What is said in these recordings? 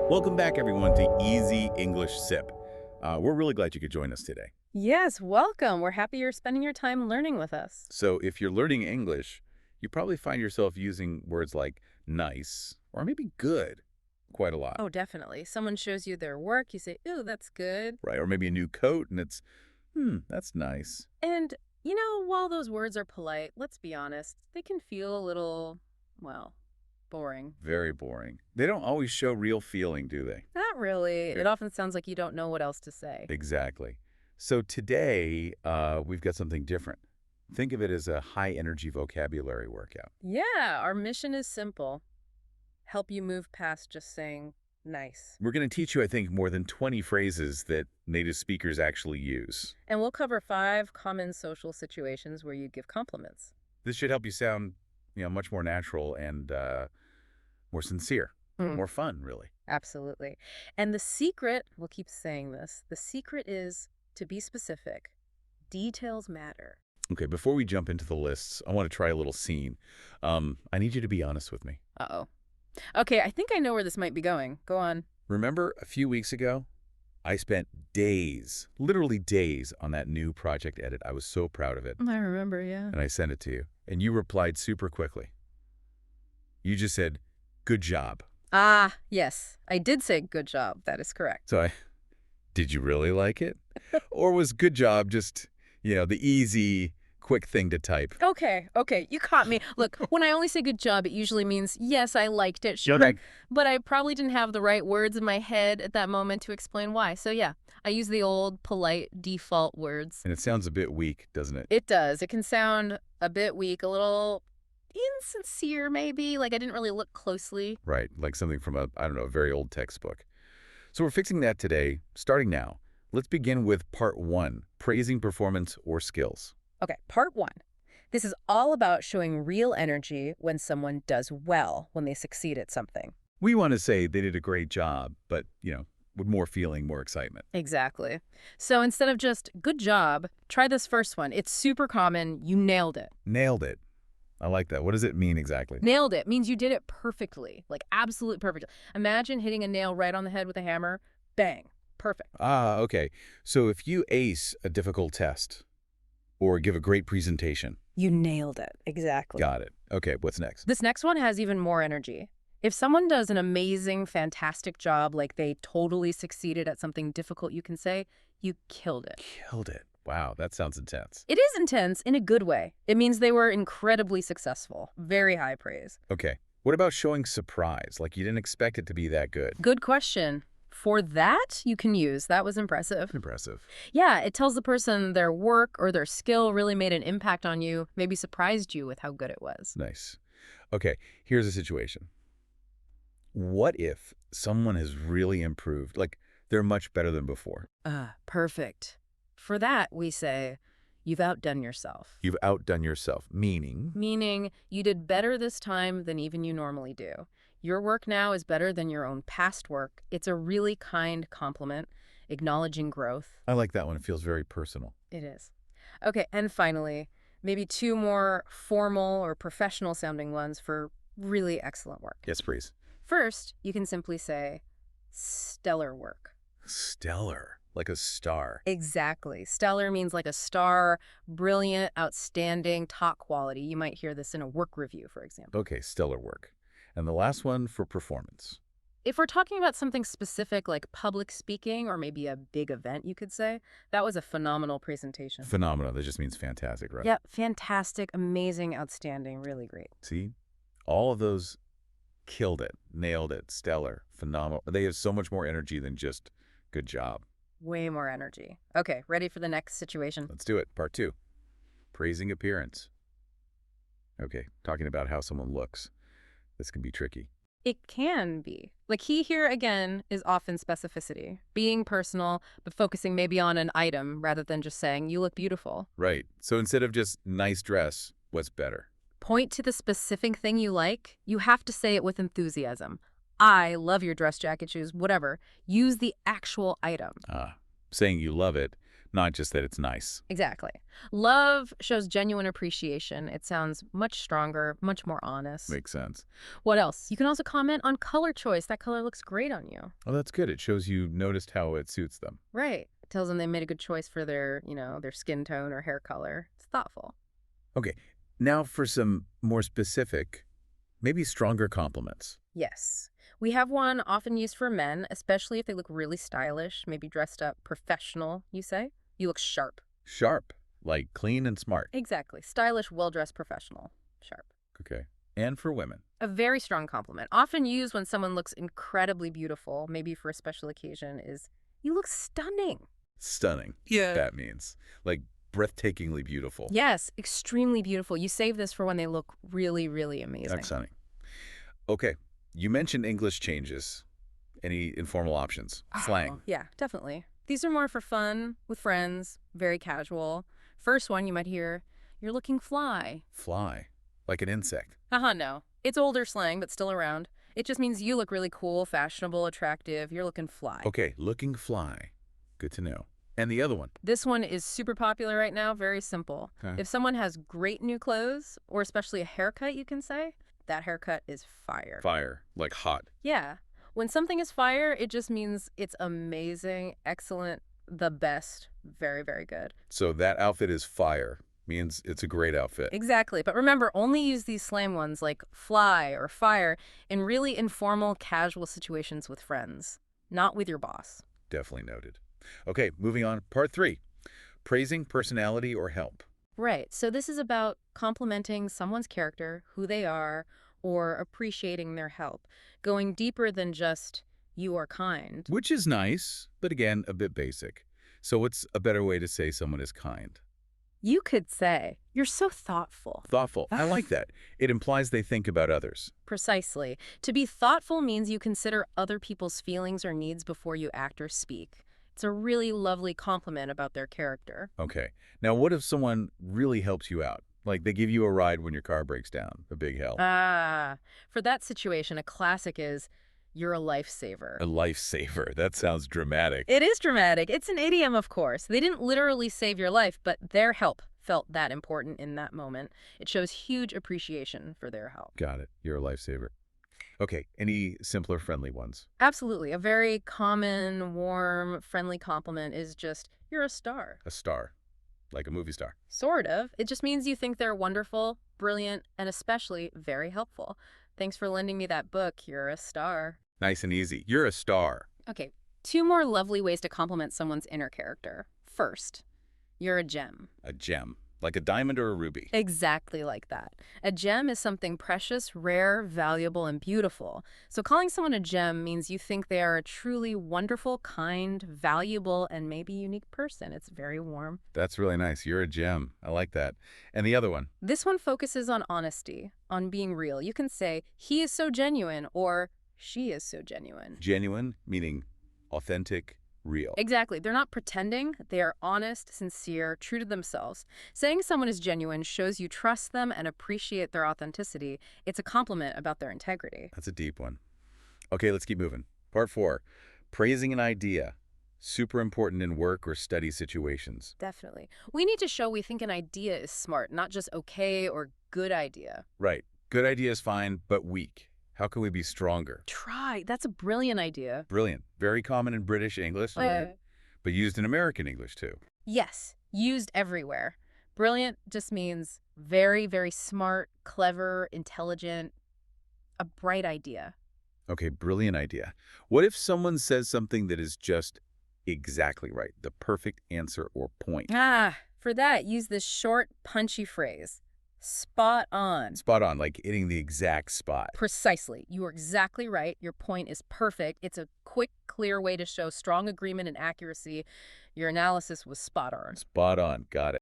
Welcome back, everyone, to Easy English Sip. We're really glad you could join us today. Yes, welcome. We're happy you're spending your time learning with us. So if you're learning English, you probably find yourself using words like nice or maybe good quite a lot, Oh, definitely. Someone shows you their work, you say, ooh, that's good. right? Or maybe a new coat and it's, that's nice. And, while those words are polite, let's be honest, they can feel a little, well, boring. Very boring. They don't always show real feeling, do they? Not really. Okay. It often sounds like you don't know what else to say. Exactly. So today, we've got something different. Think of it as a high-energy vocabulary workout. Yeah, our mission is simple. Help you move past just saying nice. We're going to teach you, I think, more than 20 phrases that native speakers actually use. And we'll cover 5 common social situations where you give compliments. This should help you sound, much more natural and more sincere, Mm. more fun, really. Absolutely. And the secret, we'll keep saying this, the secret is to be specific. Details matter. Okay, before we jump into the lists, I want to try a little scene. I need you to be honest with me. Uh-oh. Okay, I think I know where this might be going. Go on. Remember a few weeks ago, I spent days, literally days, on that new project edit. I was so proud of it. I remember, yeah. And I sent it to you. And you replied super quickly. You just said, good job. Ah, yes. I did say good job. That is correct. So did you really like it? Or was good job just, the easy, quick thing to type? Okay, you caught me. Look, when I only say good job, it usually means, yes, I liked it, sure. Okay. But I probably didn't have the right words in my head at that moment to explain why. So yeah, I use the old, polite, default words. And it sounds a bit weak, doesn't it? It does. It can sound a bit weak, a little insincere maybe, like I didn't really look closely. Right, like something from a very old textbook. So we're fixing that today, starting now. Let's begin with part 1, praising performance or skills. Okay, part 1. This is all about showing real energy when someone does well, when they succeed at something. We want to say they did a great job, but, with more feeling, more excitement. Exactly. So instead of just good job, try this first one. It's super common. You nailed it. Nailed it. I like that. What does it mean exactly? Nailed it means you did it perfectly, like absolute perfect. Imagine hitting a nail right on the head with a hammer. Bang. Perfect. Ah, okay. So if you ace a difficult test or give a great presentation. You nailed it. Exactly. Got it. Okay, what's next? This next one has even more energy. If someone does an amazing, fantastic job, like they totally succeeded at something difficult, you can say, you killed it. Killed it. Wow, that sounds intense. It is intense in a good way. It means they were incredibly successful. Very high praise. Okay, what about showing surprise, like you didn't expect it to be that good? Good question. For that, you can use, that was impressive. Impressive. Yeah, it tells the person their work or their skill really made an impact on you, maybe surprised you with how good it was. Nice. Okay, here's a situation. What if someone has really improved, like they're much better than before? Perfect. For that, we say, you've outdone yourself. You've outdone yourself, meaning? Meaning, you did better this time than even you normally do. Your work now is better than your own past work. It's a really kind compliment, acknowledging growth. I like that one. It feels very personal. It is. Okay, and finally, maybe 2 more formal or professional sounding ones for really excellent work. Yes, please. First, you can simply say, stellar work. Stellar, like a star. Exactly. Stellar means like a star, brilliant, outstanding, top quality. You might hear this in a work review, for example. Okay, stellar work. And the last one for performance. If we're talking about something specific like public speaking or maybe a big event, you could say, that was a phenomenal presentation. Phenomenal. That just means fantastic, right? Yep, fantastic, amazing, outstanding, really great. See? All of those killed it, nailed it, stellar, phenomenal. They have so much more energy than just good job. Way more energy. Okay, ready for the next situation? Let's do it. Part 2. Praising appearance. Okay, talking about how someone looks. This can be tricky. It can be. The key here, again, is often specificity. Being personal, but focusing maybe on an item rather than just saying, you look beautiful. Right. So instead of just nice dress, what's better? Point to the specific thing you like. You have to say it with enthusiasm. I love your dress jacket, shoes, whatever. Use the actual item. Saying you love it, not just that it's nice. Exactly. Love shows genuine appreciation. It sounds much stronger, much more honest. Makes sense. What else? You can also comment on color choice. That color looks great on you. Oh, that's good. It shows you noticed how it suits them. Right. It tells them they made a good choice for their, their skin tone or hair color. It's thoughtful. Okay, now for some more specific, maybe stronger compliments. Yes. We have one often used for men, especially if they look really stylish, maybe dressed up professional, you say. You look sharp. Sharp, like clean and smart. Exactly. Stylish, well-dressed professional. Sharp. Okay. And for women. A very strong compliment, often used when someone looks incredibly beautiful, maybe for a special occasion, is, you look stunning. Stunning. Yeah. That means. Like breathtakingly beautiful. Yes, extremely beautiful. You save this for when they look really, really amazing. That's stunning. Okay. You mentioned English changes. Any informal options? Slang. Yeah, definitely. These are more for fun, with friends, very casual. First one you might hear, you're looking fly. Fly. Like an insect. No. It's older slang, but still around. It just means you look really cool, fashionable, attractive. You're looking fly. Okay, looking fly. Good to know. And the other one? This one is super popular right now, very simple. Okay. If someone has great new clothes, or especially a haircut, you can say, that haircut is fire. Fire. Like hot. Yeah. When something is fire, it just means it's amazing, excellent, the best, very, very good. So that outfit is fire. Means it's a great outfit. Exactly. But remember, only use these slang ones like fly or fire in really informal, casual situations with friends, not with your boss. Definitely noted. Okay, moving on. Part 3. Praising personality or help. Right. So this is about complimenting someone's character, who they are, or appreciating their help, going deeper than just, you are kind. Which is nice, but again, a bit basic. So what's a better way to say someone is kind? You could say, you're so thoughtful. Thoughtful. I like that. It implies they think about others. Precisely. To be thoughtful means you consider other people's feelings or needs before you act or speak. It's a really lovely compliment about their character. Okay. Now, what if someone really helps you out? Like they give you a ride when your car breaks down. A big help. For that situation, a classic is, you're a lifesaver. A lifesaver. That sounds dramatic. It is dramatic. It's an idiom, of course. They didn't literally save your life, but their help felt that important in that moment. It shows huge appreciation for their help. Got it. You're a lifesaver. Okay. Any simpler, friendly ones? Absolutely. A very common, warm, friendly compliment is just, you're a star. A star. Like a movie star. Sort of. It just means you think they're wonderful, brilliant, and especially very helpful. Thanks for lending me that book. You're a star. Nice and easy. You're a star. Okay, 2 more lovely ways to compliment someone's inner character. First, you're a gem. A gem. Like a diamond or a ruby. Exactly like that. A gem is something precious, rare, valuable, and beautiful. So calling someone a gem means you think they are a truly wonderful, kind, valuable, and maybe unique person. It's very warm. That's really nice. You're a gem. I like that. And the other one? This one focuses on honesty, on being real. You can say, he is so genuine, or she is so genuine. Genuine, meaning authentic, real. Exactly. They're not pretending. They are honest, sincere, true to themselves. Saying someone is genuine shows you trust them and appreciate their authenticity. It's a compliment about their integrity. That's a deep one. Okay, let's keep moving. Part 4. Praising an idea. Super important in work or study situations. Definitely. We need to show we think an idea is smart, not just okay or good idea. Right. Good idea is fine, but weak. How can we be stronger? Try. That's a brilliant idea. Brilliant. Very common in British English, but used in American English too. Yes, used everywhere. Brilliant just means very, very smart, clever, intelligent, a bright idea. Okay, brilliant idea. What if someone says something that is just exactly right, the perfect answer or point? For that, use this short, punchy phrase. Spot on. Spot on, like hitting the exact spot. Precisely. You are exactly right. Your point is perfect. It's a quick, clear way to show strong agreement and accuracy. Your analysis was spot on. Spot on. Got it.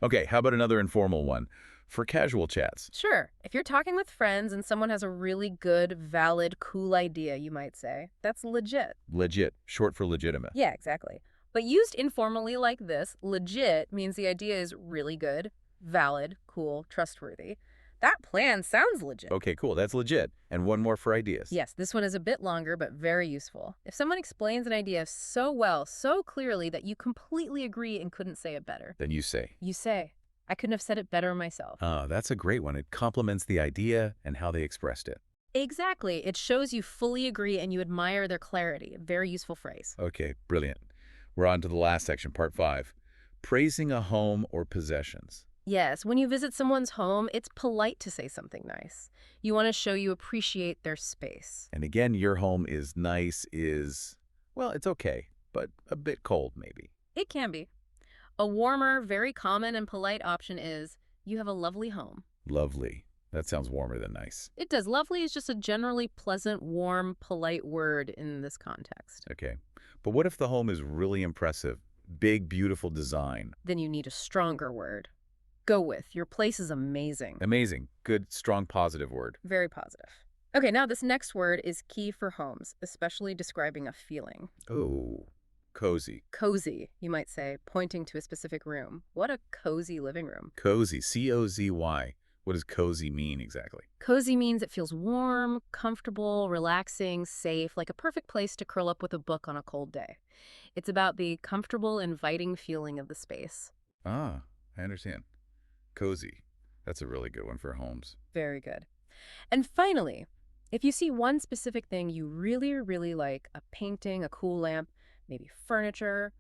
Okay, how about another informal one? For casual chats. Sure. If you're talking with friends and someone has a really good, valid, cool idea, you might say, that's legit. Legit. Short for legitimate. Yeah, exactly. But used informally like this, legit means the idea is really good, valid, cool, trustworthy. That plan sounds legit. Okay, cool. That's legit. And one more for ideas. Yes, this one is a bit longer, but very useful. If someone explains an idea so well, so clearly that you completely agree and couldn't say it better, Then you say. you say, I couldn't have said it better myself. That's a great one. It complements the idea and how they expressed it. Exactly. It shows you fully agree and you admire their clarity. A very useful phrase. Okay, brilliant. We're on to the last section, part 5. Praising a home or possessions. Yes, when you visit someone's home, it's polite to say something nice. You want to show you appreciate their space. And again, your home is nice, well, it's okay, but a bit cold maybe. It can be. A warmer, very common and polite option is, you have a lovely home. Lovely. That sounds warmer than nice. It does. Lovely is just a generally pleasant, warm, polite word in this context. Okay. But what if the home is really impressive? Big, beautiful design. Then you need a stronger word. Go with, your place is amazing. Amazing. Good, strong, positive word. Very positive. Okay, now this next word is key for homes, especially describing a feeling. Oh, cozy. Cozy, you might say, pointing to a specific room. What a cozy living room. Cozy. C-O-Z-Y. What does cozy mean exactly? Cozy means it feels warm, comfortable, relaxing, safe, like a perfect place to curl up with a book on a cold day. It's about the comfortable, inviting feeling of the space. Ah, I understand. Cozy. That's a really good one for homes. Very good. And finally, if you see one specific thing you really, really like, a painting, a cool lamp, maybe furniture,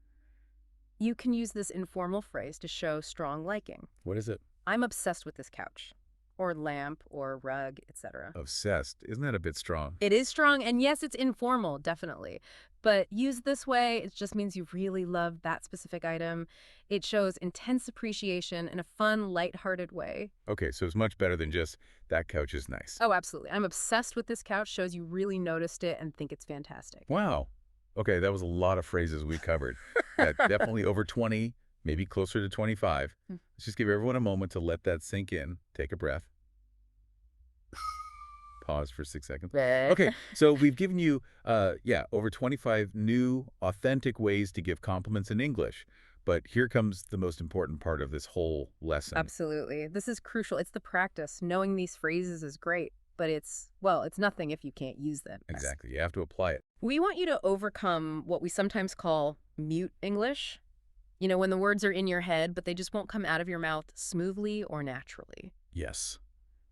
you can use this informal phrase to show strong liking. What is it? I'm obsessed with this couch, or lamp, or rug, etc. Obsessed. Isn't that a bit strong? It is strong, and yes, it's informal, definitely. But used this way, it just means you really love that specific item. It shows intense appreciation in a fun, lighthearted way. Okay, so it's much better than just, that couch is nice. Oh, absolutely. I'm obsessed with this couch shows you really noticed it and think it's fantastic. Wow. Okay, that was a lot of phrases we covered. Definitely over 20, maybe closer to 25. Let's just give everyone a moment to let that sink in. Take a breath. Pause for 6 seconds. Okay, so we've given you, over 25 new, authentic ways to give compliments in English. But here comes the most important part of this whole lesson. Absolutely. This is crucial. It's the practice. Knowing these phrases is great, but it's nothing if you can't use them. Exactly. You have to apply it. We want you to overcome what we sometimes call mute English. You know, when the words are in your head, but they just won't come out of your mouth smoothly or naturally. Yes.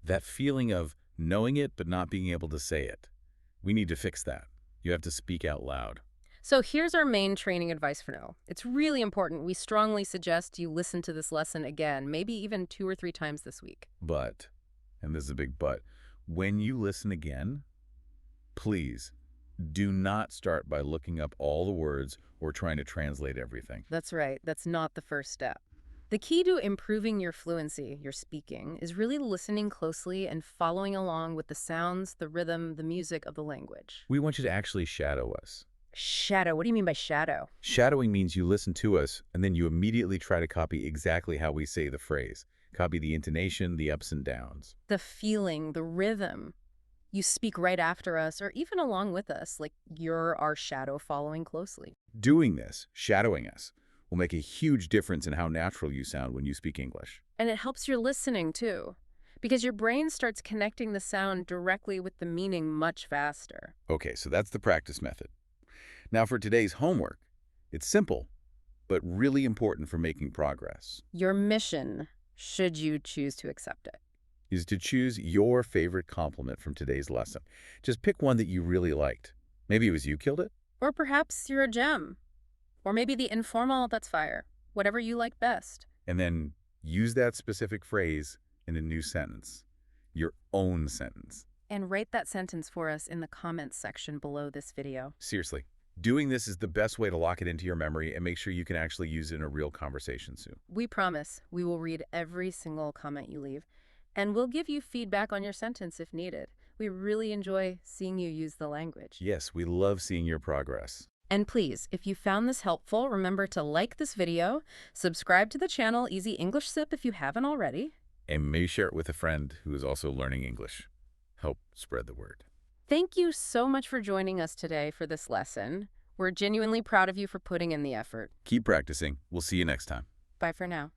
That feeling of knowing it but not being able to say it. We need to fix that. You have to speak out loud. So here's our main training advice for now. It's really important. We strongly suggest you listen to this lesson again, maybe even 2 or 3 times this week. But, and this is a big but, when you listen again, please do not start by looking up all the words or trying to translate everything. That's right. That's not the first step. The key to improving your fluency, your speaking, is really listening closely and following along with the sounds, the rhythm, the music of the language. We want you to actually shadow us. Shadow. What do you mean by shadow? Shadowing means you listen to us, and then you immediately try to copy exactly how we say the phrase. Copy the intonation, the ups and downs. The feeling, the rhythm. You speak right after us or even along with us, like you're our shadow following closely. Doing this, shadowing us, will make a huge difference in how natural you sound when you speak English. And it helps your listening, too, because your brain starts connecting the sound directly with the meaning much faster. Okay, so that's the practice method. Now for today's homework, it's simple, but really important for making progress. Your mission, should you choose to accept it, is to choose your favorite compliment from today's lesson. Just pick one that you really liked. Maybe it was you killed it? Or perhaps you're a gem. Or maybe the informal, that's fire. Whatever you like best. And then use that specific phrase in a new sentence. Your own sentence. And rate that sentence for us in the comments section below this video. Seriously. Doing this is the best way to lock it into your memory and make sure you can actually use it in a real conversation soon. We promise we will read every single comment you leave, and we'll give you feedback on your sentence if needed. We really enjoy seeing you use the language. Yes, we love seeing your progress. And please, if you found this helpful, remember to like this video, subscribe to the channel Easy English Sip if you haven't already. And maybe share it with a friend who is also learning English. Help spread the word. Thank you so much for joining us today for this lesson. We're genuinely proud of you for putting in the effort. Keep practicing. We'll see you next time. Bye for now.